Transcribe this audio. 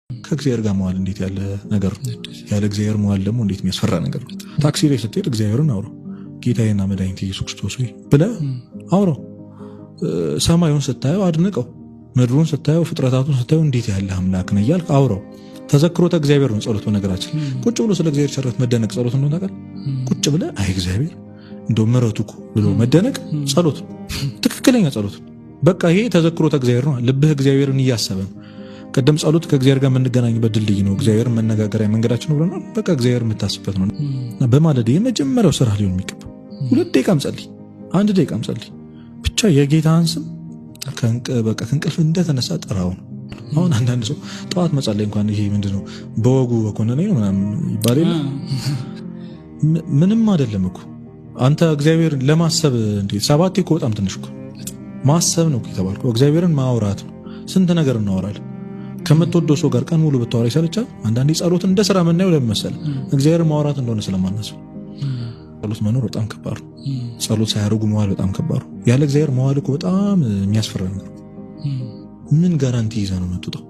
ከእግዚአብሔር ጋር መዋል እንዴት ያለ ነገር ነው። ያለ እግዚአብሔር መዋል ደግሞ እንዴት የሚያስፈራ ነገር ነው። ታክሲ ላይ ስትሄድ እግዚአብሔርን አውራው፣ ጌታዬና መድኃኒቴ ኢየሱስ ክርስቶስ ሆይ ብለህ አውራው። ሰማዩን ስታየው አድንቀው፣ ምድሩን ስታየው፣ ፍጥረታቱን ስታየው እንዴት ያለ አምላክ ነው እያልክ አውራው። ተዘክሮተ እግዚአብሔር ነው ጸሎት። በነገራችን ቁጭ ብሎ ስለ እግዚአብሔር ቸርነት መደነቅ ጸሎት እንደሆነ ታውቃለህ። ቁጭ ብለህ አይ እግዚአብሔር እንደው ምሕረቱ እኮ ብሎ መደነቅ ጸሎት፣ ትክክለኛ ጸሎት። በቃ ይሄ ተዘክሮተ እግዚአብሔር ነው። ልብህ እግዚአብሔርን እያሰበ ነው። ቀደም ጸሎት ከእግዚአብሔር ጋር የምንገናኝበት ድልድይ ነው። እግዚአብሔር መነጋገሪያ መንገዳችን ነው ብለናል። በቃ እግዚአብሔር የምታስበት ነው። በማለዳ የመጀመሪያው ስራ ሊሆን የሚገባው 2 ደቂቃም ጸልይ፣ 1 ደቂቃም ጸልይ ብቻ የጌታን ስም ከእንቅልፍ እንደተነሳ ጥራው ነው። አሁን አንዳንድ ሰው ጠዋት መጸለይ እንኳን ይሄ ምንድነው በወጉ በኮነኔ ነው ምናምን ይባል የለ። ምንም አይደለም እኮ አንተ እግዚአብሔር ለማሰብ እንዴ 7 እኮ በጣም ትንሽ እኮ ማሰብ ነው የተባልከው። እግዚአብሔርን ማውራት ነው። ስንት ነገር እናወራለን። ከምትወደው ሰው ጋር ቀን ሙሉ ብታወራ ይሰለቻል። አንዳንዴ ጸሎት እንደ ስራ የምናየው ለምን መሰለህ? እግዚአብሔርን ማውራት እንደሆነ ስለማናስብ። ጸሎት መኖር በጣም ከባድ ነው። ጸሎት ሳያደርጉ መዋል በጣም ከባድ ነው። ያለ እግዚአብሔር መዋል እኮ በጣም የሚያስፈራ ነገር። ምን ጋራንቲ ይዘህ ነው የምትወጣው?